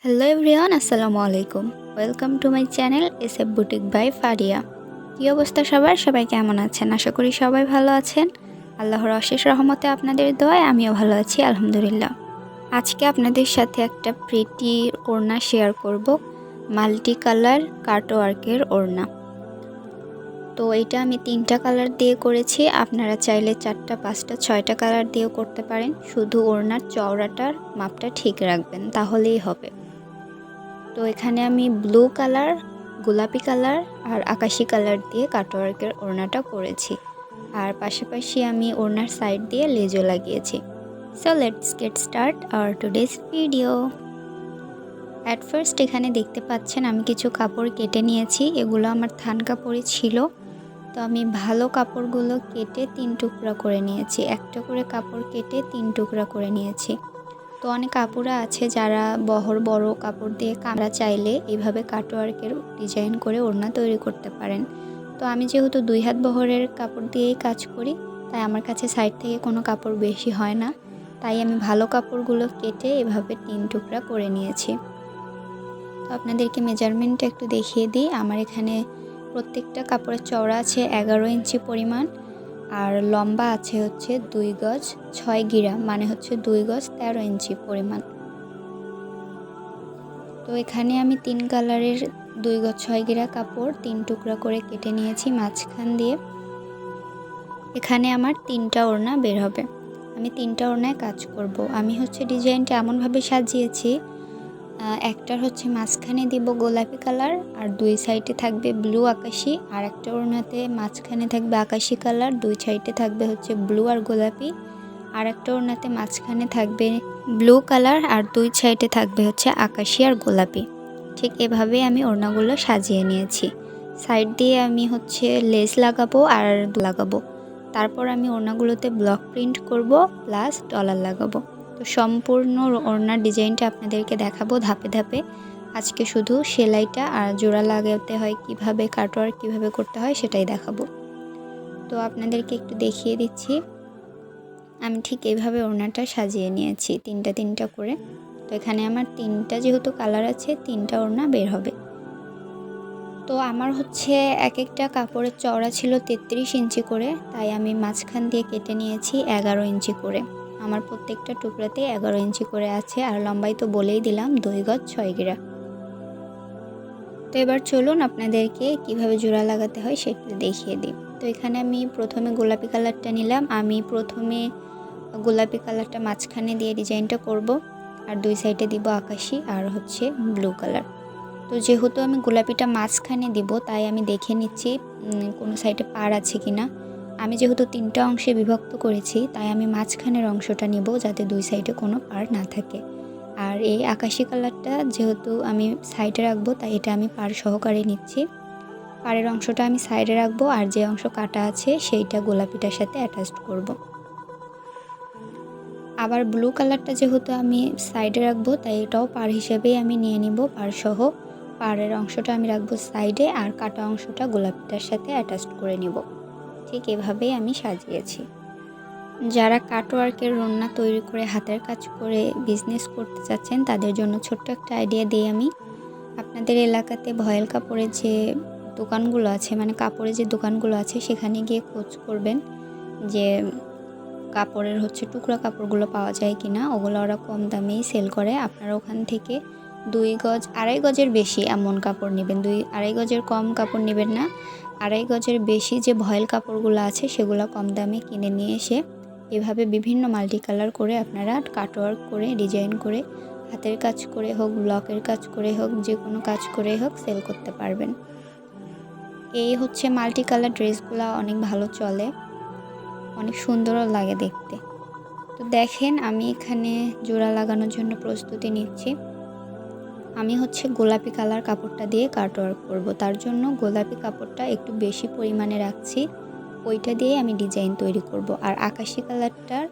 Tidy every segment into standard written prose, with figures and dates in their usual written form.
Hello everyone, আসসালামু আলাইকুম। Welcome to my channel SF boutique by Fariya. কী অবস্থা সবার? সবাই কেমন আছেন? আশা করি সবাই ভালো আছেন। আল্লাহর অশেষ রহমতে আপনাদের দোয়ায় আমিও ভালো আছি, আলহামদুলিল্লাহ। আজকে আপনাদের সাথে একটা প্রিটি ওড়না শেয়ার করব, মাল্টি কালার কাটওয়ার্কের ওড়না। তো এটা আমি 3টা কালার দিয়ে করেছি, আপনারা চাইলে 4টা 5টা 6টা কালার দিয়েও করতে পারেন। শুধু ওড়নার চওড়াটার মাপটা ঠিক রাখবেন, তাহলেই হবে। তো এখানে আমি ব্লু কালার, গোলাপি কালার আর আকাশি কালার দিয়ে কাটওয়ার্কের ওড়নাটা করেছি, আর পাশাপাশি আমি ওড়নার সাইড দিয়ে লেজও লাগিয়েছি। So let's get start our today's video. At first এখানে দেখতে পাচ্ছেন আমি কিছু কাপড় কেটে নিয়েছি। এগুলো আমার থান কাপড়ই ছিল, তো আমি ভালো কাপড়গুলো কেটে 3 টুকরা করে নিয়েছি। একটা করে কাপড় কেটে 3 টুকরা করে নিয়েছি। তো অনেক আপুরা আছে যারা বড় কাপড় দিয়ে আমরা চাইলে এইভাবে কাটওয়ার্কের ডিজাইন করে ওড়না তৈরি করতে পারেন। তো আমি যেহেতু 2 হাত বহরের কাপড় দিয়েই কাজ করি, তাই আমার কাছে সাইড থেকে কোনো কাপড় বেশি হয় না, তাই আমি ভালো কাপড়গুলো কেটে এভাবে 3 টুকরা করে নিয়েছি। তো আপনাদেরকে মেজারমেন্টটা একটু দেখিয়ে দিই। আমার এখানে প্রত্যেকটা কাপড়ের চওড়া আছে 11 ইঞ্চি পরিমাণ, আর লম্বা আছে হচ্ছে 2 গজ 6 গিরা, মানে হচ্ছে 2 গজ 13 ইঞ্চি পরিমাণ। তো এখানে আমি 3 কালারের 2 গজ 6 গিরা কাপড় 3 টুকরা করে কেটে নিয়েছি মাঝখান দিয়ে। এখানে আমার 3টা ওড়না বের হবে। আমি 3টা ওড়নায় কাজ করব। আমি হচ্ছে ডিজাইনটা এমনভাবে সাজিয়েছি, একটার হচ্ছে মাঝখানে দিব গোলাপি কালার, আর 2 সাইডে থাকবে ব্লু আকাশি, আর একটা ওড়নাতে মাঝখানে থাকবে আকাশি কালার, 2 সাইডে থাকবে হচ্ছে ব্লু আর গোলাপি, আর একটা ওড়নাতে মাঝখানে থাকবে ব্লু কালার, আর 2 সাইডে থাকবে হচ্ছে আকাশি আর গোলাপি। ঠিক এভাবে আমি ওড়নাগুলো সাজিয়ে নিয়েছি। সাইড দিয়ে আমি হচ্ছে লেস লাগাবো আর লাগাবো, তারপর আমি ওড়নাগুলোতে ব্লক প্রিন্ট করব প্লাস ডলার লাগাবো। তো সম্পূর্ণ ওড়নার ডিজাইনটা আপনাদেরকে দেখাবো ধাপে ধাপে। আজকে শুধু সেলাইটা আর জোড়া লাগাতে হয় কিভাবে, কাটওয়ার্ক কিভাবে করতে হয় সেটাই দেখাবো। তো আপনাদেরকে একটু দেখিয়ে দিচ্ছি। আমি ঠিক এইভাবে ওড়নাটা সাজিয়ে নিয়েছি 3টা করে। তো এখানে আমার 3টা যেহেতু কালার আছে 3টা ওড়না বের হবে। তো আমার হচ্ছে এক একটা কাপড়ের চওড়া ছিল 33 ইঞ্চি করে, তাই আমি মাঝখান দিয়ে কেটে নিয়েছি 11 ইঞ্চি করে। আমার প্রত্যেকটা টুকরাতে 11 ইঞ্চি করে আছে, আর লম্বাই তো বলেই দিলাম 2 গজ 6 গিরা। তো এবার চলুন আপনাদেরকে কিভাবে জোড়া লাগাতে হয় সেটা দেখিয়ে দিই। তো এখানে আমি প্রথমে গোলাপি কালারটা নিলাম। আমি প্রথমে গোলাপি কালারটা মাঝখানে দিয়ে ডিজাইনটা করব, আর 2 সাইডে দিব আকাশি আর হচ্ছে ব্লু কালার। তো যেহেতু আমি গোলাপিটা মাঝখানে দিব, তাই আমি দেখে নিচ্ছি কোনো সাইডে পাড় আছে কি না। আমি যেহেতু 3টা অংশে বিভক্ত করেছি, তাই আমি মাঝখানের অংশটা নিব যাতে 2 সাইডে কোনো পাড় না থাকে। আর এই আকাশি কালারটা যেহেতু আমি সাইডে রাখবো, তাই এটা আমি পাড় সহকারে নিচ্ছি। পাড়ের অংশটা আমি সাইডে রাখবো, আর যে অংশ কাটা আছে সেইটা গোলাপিটার সাথে অ্যাটাচড করব। আবার ব্লু কালারটা যেহেতু আমি সাইডে রাখবো, তাই এটাও পাড় হিসেবেই আমি নিয়ে নিব। পাড় সহ পাড়ের অংশটা আমি রাখবো সাইডে, আর কাটা অংশটা গোলাপিটার সাথে অ্যাটাচড করে নিব। ঠিক এভাবেই আমি সাজিয়েছি। যারা কাটওয়ার্কের ওড়না তৈরি করে হাতের কাজ করে বিজনেস করতে চাচ্ছেন, তাদের জন্য ছোট্ট একটা আইডিয়া দিই আমি। আপনাদের এলাকাতে ভয়েল কাপড়ের যে দোকানগুলো আছে, মানে কাপড়ের যে দোকানগুলো আছে, সেখানে গিয়ে খোঁজ করবেন যে কাপড়ের হচ্ছে টুকরা কাপড়গুলো পাওয়া যায় কিনা। ওগুলো ওরা কম দামেই সেল করে। আপনারা ওখান থেকে 2 গজ 2.5 গজের বেশি এমন কাপড় নেবেন, 2-2.5 গজের কম কাপড় নেবেন না। 2.5 গজের বেশি যে ভয়েল কাপড়গুলো আছে সেগুলো কম দামে কিনে নিয়ে এসে এভাবে বিভিন্ন মাল্টি কালার করে আপনারা কাটওয়ার্ক করে ডিজাইন করে হাতের কাজ করে হোক, ব্লকের কাজ করে হোক, যে কোনো কাজ করে হোক সেল করতে পারবেন। এই হচ্ছে মাল্টি কালার ড্রেসগুলো অনেক ভালো চলে, অনেক সুন্দরও লাগে দেখতে। তো দেখেন আমি এখানে জোড়া লাগানোর জন্য প্রস্তুতি নিচ্ছি। আমি হচ্ছে গোলাপি কালার কাপড়টা দিয়ে কাটওয়ার্ক করব, তার জন্য গোলাপি কাপড়টা একটু বেশি পরিমাণে রাখছি, ওইটা দিয়ে আমি ডিজাইন তৈরি করব। আর আকাশি কালারটার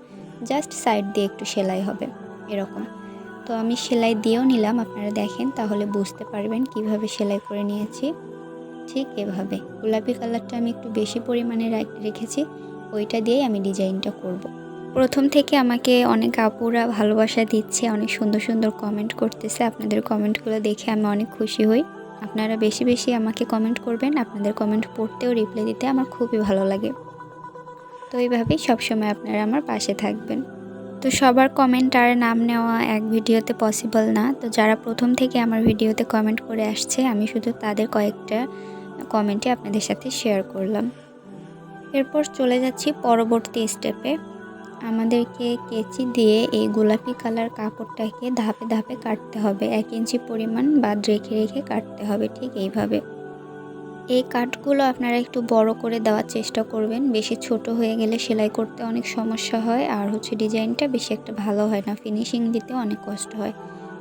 জাস্ট সাইড দিয়ে একটু সেলাই হবে এরকম। তো আমি সেলাই দিয়েও নিলাম, আপনারা দেখেন তাহলে বুঝতে পারবেন কিভাবে সেলাই করে নিয়েছি। ঠিক এভাবে গোলাপি কালারটা আমি একটু বেশি পরিমাণে রেখেছি, ওইটা দিয়েই আমি ডিজাইনটা করব। প্রথম থেকে আমাকে অনেক আপুরা ভালোবাসা দিচ্ছে, অনেক সুন্দর সুন্দর কমেন্ট করতেছে। আপনাদের কমেন্টগুলো দেখে আমি অনেক খুশি হই। আপনারা বেশি বেশি আমাকে কমেন্ট করবেন, আপনাদের কমেন্ট পড়তেও রিপ্লাই দিতে আমার খুবই ভালো লাগে। তো এইভাবেই সবসময় আপনারা আমার পাশে থাকবেন। তো সবার কমেন্ট আর নাম নেওয়া এক ভিডিওতে পসিবল না। তো যারা প্রথম থেকে আমার ভিডিওতে কমেন্ট করে আসছে, আমি শুধু তাদের কয়েকটা কমেন্টে আপনাদের সাথে শেয়ার করলাম। এরপর চলে যাচ্ছি পরবর্তী স্টেপে। আমাদেরকে কেচি দিয়ে এই গোলাপি কালার কাপড়টাকে ধাপে ধাপে কাটতে হবে। 1 ইঞ্চি পরিমাণ বাদ রেখে রেখে কাটতে হবে, ঠিক এইভাবে। এই কাটগুলো আপনারা একটু বড় করে দেওয়ার চেষ্টা করবেন। বেশি ছোট হয়ে গেলে সেলাই করতে অনেক সমস্যা হয়, আর ডিজাইনটা বেশি একটা ভালো হয় না, ফিনিশিং দিতে অনেক কষ্ট হয়।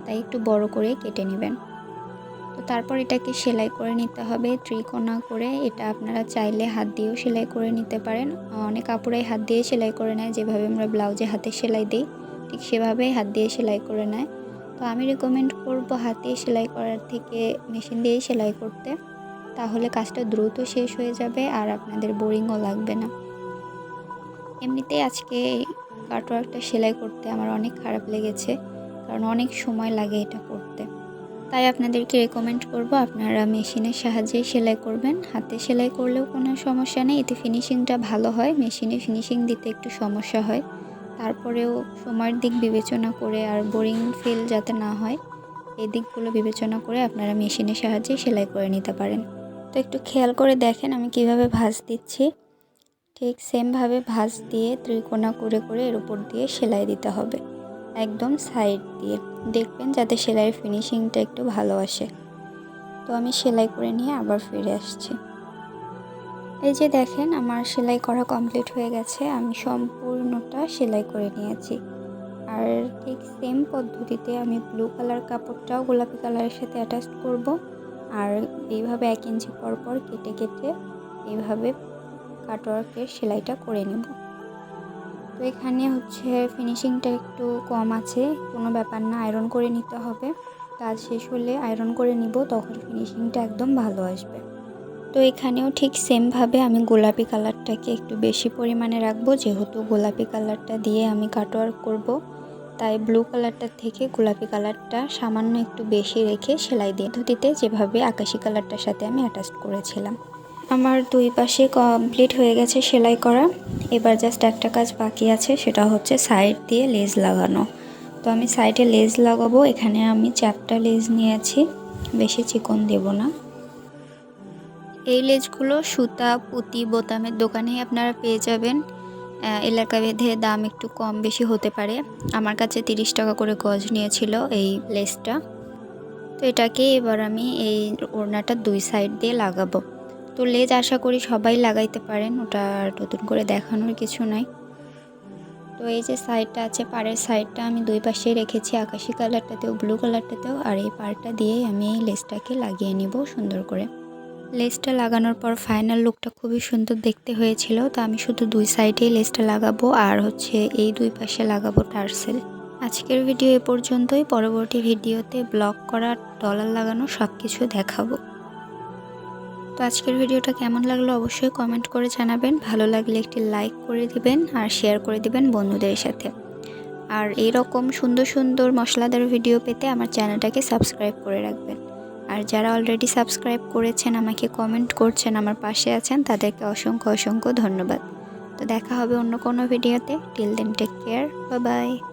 তাই একটু বড় করে কেটে নেবেন। তো তারপর এটাকে সেলাই করে নিতে হবে ত্রিকোণা করে। এটা আপনারা চাইলে হাত দিয়েও সেলাই করে নিতে পারেন। অনেক আপুরাই হাত দিয়ে সেলাই করে নেয়, যেভাবে আমরা ব্লাউজে হাতে সেলাই দিই ঠিক সেভাবেই হাত দিয়ে সেলাই করে নেয়। তো আমি রেকমেন্ড করব হাত দিয়ে সেলাই করার থেকে মেশিন দিয়েই সেলাই করতে। তাহলে কাজটা দ্রুত শেষ হয়ে যাবে আর আপনাদের বোরিংও লাগবে না। এমনিতেই আজকে কাটওয়ার্কটা সেলাই করতে আমার অনেক খারাপ লেগেছে, কারণ অনেক সময় লাগে এটা করতে। তাই আপনাদেরকে রেকমেন্ড করব আপনারা মেশিনের সাহায্যেই সেলাই করবেন। হাতে সেলাই করলেও কোনো সমস্যা নেই, এতে ফিনিশিংটা ভালো হয়। মেশিনে ফিনিশিং দিতে একটু সমস্যা হয়। তারপরেও সময়ের দিক বিবেচনা করে আর বোরিং ফিল যাতে না হয়, এই দিকগুলো বিবেচনা করে আপনারা মেশিনের সাহায্যে সেলাই করে নিতে পারেন। তো একটু খেয়াল করে দেখেন আমি কিভাবে ভাঁজ দিচ্ছি। ঠিক সেমভাবে ভাঁজ দিয়ে ত্রিকোণা করে করে এর উপর দিয়ে সেলাই দিতে হবে, একদম সাইড দিয়ে। দেখবেন যাতে সেলাইয়ের ফিনিশিংটা একটু ভালো আসে। তো আমি সেলাই করে নিয়ে আবার ফিরে আসছি। এই যে দেখেন আমার সেলাই করা কমপ্লিট হয়ে গেছে, আমি সম্পূর্ণটা সেলাই করে নিয়েছি। আর ঠিক সেম পদ্ধতিতে আমি ব্লু কালার কাপড়টাও গোলাপি কালারের সাথে অ্যাটাচ করব। আর এইভাবে 1 ইঞ্চি পর পর কেটে কেটে এইভাবে কাটওয়ার্কের সেলাইটা করে নেব। তো এখানে ফিনিশিংটা একটু কম আছে, কোনো ব্যাপার না, আয়রন করে নিতে হবে। কাজ শেষ হলে আয়রন করে নিব, তখন ফিনিশিংটা একদম ভালো আসবে। তো এখানেও ঠিক সেমভাবে আমি গোলাপি কালারটাকে একটু বেশি পরিমাণে রাখবো, যেহেতু গোলাপি কালারটা দিয়ে আমি কাটওয়ার্ক করব। তাই ব্লু কালারটার থেকে গোলাপি কালারটা সামান্য একটু বেশি রেখে সেলাই দিয়ে দিতে, যেভাবে আকাশি কালারটার সাথে আমি অ্যাটাচ করেছিলাম। আমার দুই পাশে কমপ্লিট হয়ে গেছে সেলাই করা। এবার জাস্ট একটা কাজ বাকি আছে, সেটা হচ্ছে সাইড দিয়ে লেজ লাগানো। তো আমি সাইডে লেজ লাগাবো। এখানে আমি চ্যাপ্টা লেজ নিয়েছি, বেশি চিকন দেব না। এই লেজগুলো সুতা পুঁতি বোতামের দোকানেই আপনারা পেয়ে যাবেন। এলাকা ভেদে দাম একটু কম বেশি হতে পারে। আমার কাছে 30 টাকা করে গজ নিয়েছিল এই লেজটা। তো এটাকে এবার আমি এই ওড়নাটার 2 সাইড দিয়ে লাগাবো। তো লেজ আশা করি সবাই লাগাইতে পারেন, ওটা নতুন করে দেখানোর কিছু নাই। তো এই যে সাইডটা আছে, পাড়ের সাইডটা আমি 2 পাশেই রেখেছি, আকাশি কালারটাতেও ব্লু কালারটাতেও। আর এই পাড়টা দিয়েই আমি এই লেজটাকে লাগিয়ে নিব সুন্দর করে। লেসটা লাগানোর পর ফাইনাল লুকটা খুবই সুন্দর দেখতে হয়েছিল। তো আমি শুধু 2 সাইডেই লেসটা লাগাবো, আর এই 2 পাশে লাগাবো টার্সেল। আজকের ভিডিও এ পর্যন্তই। পরবর্তী ভিডিওতে ব্লক করা, ডলার লাগানো সব কিছু দেখাবো। তো আজকের ভিডিওটা কেমন লাগলো অবশ্যই কমেন্ট করে জানাবেন। ভালো লাগলে একটি লাইক করে দিবেন আর শেয়ার করে দিবেন বন্ধুদের সাথে। আর এইরকম সুন্দর সুন্দর মশলাদার ভিডিও পেতে আমার চ্যানেলটাকে সাবস্ক্রাইব করে রাখবেন। আর যারা অলরেডি সাবস্ক্রাইব করেছেন, আমাকে কমেন্ট করছেন, আমার পাশে আছেন, তাদেরকে অসংখ্য অসংখ্য ধন্যবাদ। তো দেখা হবে অন্য কোনো ভিডিওতে। Till then take care, bye by.